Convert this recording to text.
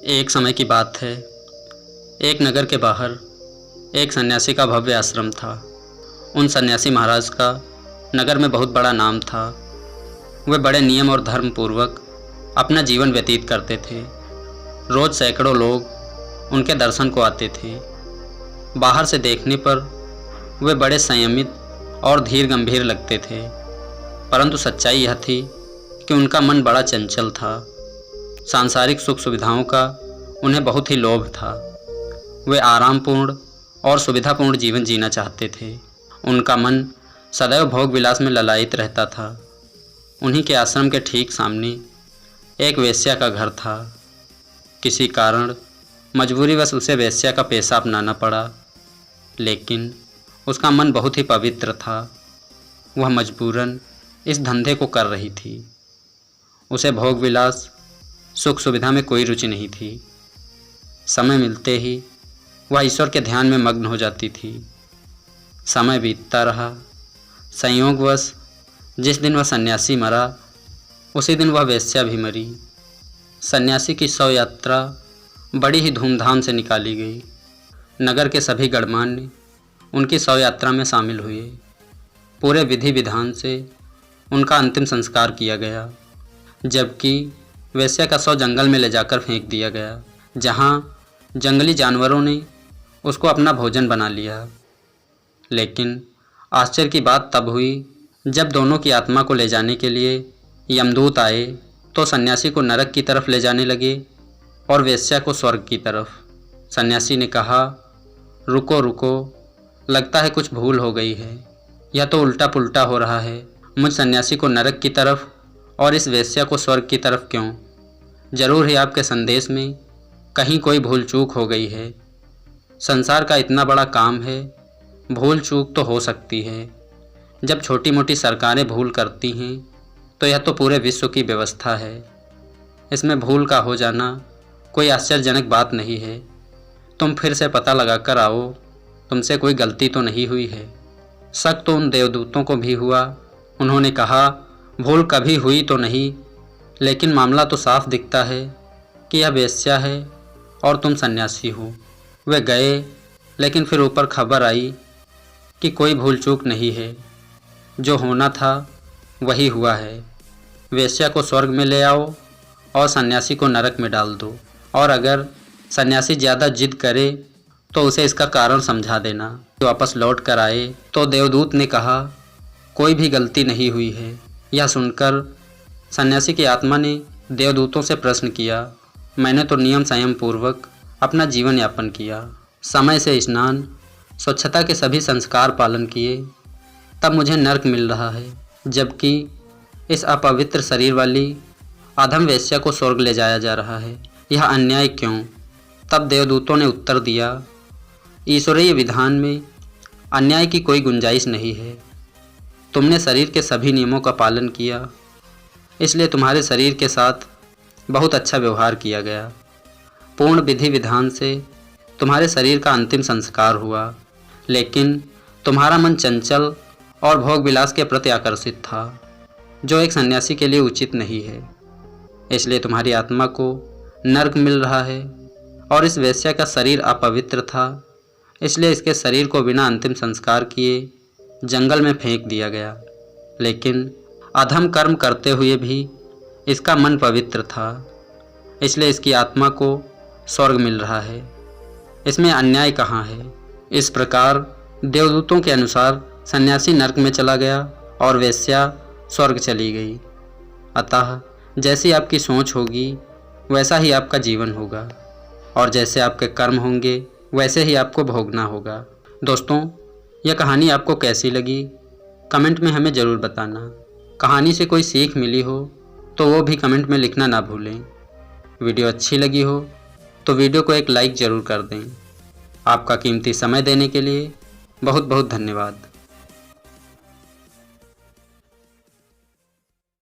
एक समय की बात है। एक नगर के बाहर एक सन्यासी का भव्य आश्रम था। उन सन्यासी महाराज का नगर में बहुत बड़ा नाम था। वे बड़े नियम और धर्म पूर्वक अपना जीवन व्यतीत करते थे। रोज सैकड़ों लोग उनके दर्शन को आते थे। बाहर से देखने पर वे बड़े संयमित और धीर गंभीर लगते थे, परंतु सच्चाई यह थी कि उनका मन बड़ा चंचल था। सांसारिक सुख सुविधाओं का उन्हें बहुत ही लोभ था। वे आरामपूर्ण और सुविधापूर्ण जीवन जीना चाहते थे। उनका मन सदैव भोग विलास में ललायित रहता था। उन्हीं के आश्रम के ठीक सामने एक वेश्या का घर था। किसी कारण मजबूरीवश उसे वेश्या का पेशा अपनाना पड़ा, लेकिन उसका मन बहुत ही पवित्र था। वह मजबूरन इस धंधे को कर रही थी। उसे भोग विलास सुख सुविधा में कोई रुचि नहीं थी। समय मिलते ही वह ईश्वर के ध्यान में मग्न हो जाती थी। समय बीतता रहा। संयोगवश जिस दिन वह सन्यासी मरा, उसी दिन वह वेश्या भी मरी। सन्यासी की शव यात्रा बड़ी ही धूमधाम से निकाली गई। नगर के सभी गणमान्य उनकी शव यात्रा में शामिल हुए। पूरे विधि विधान से उनका अंतिम संस्कार किया गया, जबकि वेश्या का शव जंगल में ले जाकर फेंक दिया गया, जहाँ जंगली जानवरों ने उसको अपना भोजन बना लिया। लेकिन आश्चर्य की बात तब हुई जब दोनों की आत्मा को ले जाने के लिए यमदूत आए तो सन्यासी को नरक की तरफ ले जाने लगे और वेश्या को स्वर्ग की तरफ। सन्यासी ने कहा, रुको रुको, लगता है कुछ भूल हो गई है। यह तो उल्टा पुल्टा हो रहा है। मुझ सन्यासी को नरक की तरफ और इस वेश्या को स्वर्ग की तरफ क्यों? जरूर ही आपके संदेश में कहीं कोई भूल चूक हो गई है। संसार का इतना बड़ा काम है, भूल चूक तो हो सकती है। जब छोटी मोटी सरकारें भूल करती हैं तो यह तो पूरे विश्व की व्यवस्था है। इसमें भूल का हो जाना कोई आश्चर्यजनक बात नहीं है। तुम फिर से पता लगा कर आओ, तुमसे कोई गलती तो नहीं हुई है। शक तो उन देवदूतों को भी हुआ। उन्होंने कहा, भूल कभी हुई तो नहीं, लेकिन मामला तो साफ दिखता है कि यह वेश्या है और तुम सन्यासी हो। वे गए, लेकिन फिर ऊपर खबर आई कि कोई भूल चूक नहीं है। जो होना था वही हुआ है। वेश्या को स्वर्ग में ले आओ और सन्यासी को नरक में डाल दो, और अगर सन्यासी ज़्यादा जिद करे तो उसे इसका कारण समझा देना। वापस लौट कर आए तो देवदूत ने कहा, कोई भी गलती नहीं हुई है। यह सुनकर सन्यासी की आत्मा ने देवदूतों से प्रश्न किया, मैंने तो नियम संयम पूर्वक अपना जीवन यापन किया, समय से स्नान, स्वच्छता के सभी संस्कार पालन किए, तब मुझे नरक मिल रहा है, जबकि इस अपवित्र शरीर वाली अधम वेश्या को स्वर्ग ले जाया जा रहा है। यह अन्याय क्यों? तब देवदूतों ने उत्तर दिया, ईश्वरीय विधान में अन्याय की कोई गुंजाइश नहीं है। तुमने शरीर के सभी नियमों का पालन किया, इसलिए तुम्हारे शरीर के साथ बहुत अच्छा व्यवहार किया गया। पूर्ण विधि विधान से तुम्हारे शरीर का अंतिम संस्कार हुआ, लेकिन तुम्हारा मन चंचल और भोग विलास के प्रति आकर्षित था, जो एक सन्यासी के लिए उचित नहीं है। इसलिए तुम्हारी आत्मा को नरक मिल रहा है। और इस वेश्या का शरीर अपवित्र था, इसलिए इसके शरीर को बिना अंतिम संस्कार किए जंगल में फेंक दिया गया। लेकिन अधम कर्म करते हुए भी इसका मन पवित्र था, इसलिए इसकी आत्मा को स्वर्ग मिल रहा है। इसमें अन्याय कहाँ है? इस प्रकार देवदूतों के अनुसार सन्यासी नरक में चला गया और वेश्या स्वर्ग चली गई। अतः जैसी आपकी सोच होगी वैसा ही आपका जीवन होगा, और जैसे आपके कर्म होंगे वैसे ही आपको भोगना होगा। दोस्तों, यह कहानी आपको कैसी लगी कमेंट में हमें ज़रूर बताना। कहानी से कोई सीख मिली हो तो वो भी कमेंट में लिखना ना भूलें। वीडियो अच्छी लगी हो तो वीडियो को एक लाइक ज़रूर कर दें। आपका कीमती समय देने के लिए बहुत बहुत धन्यवाद।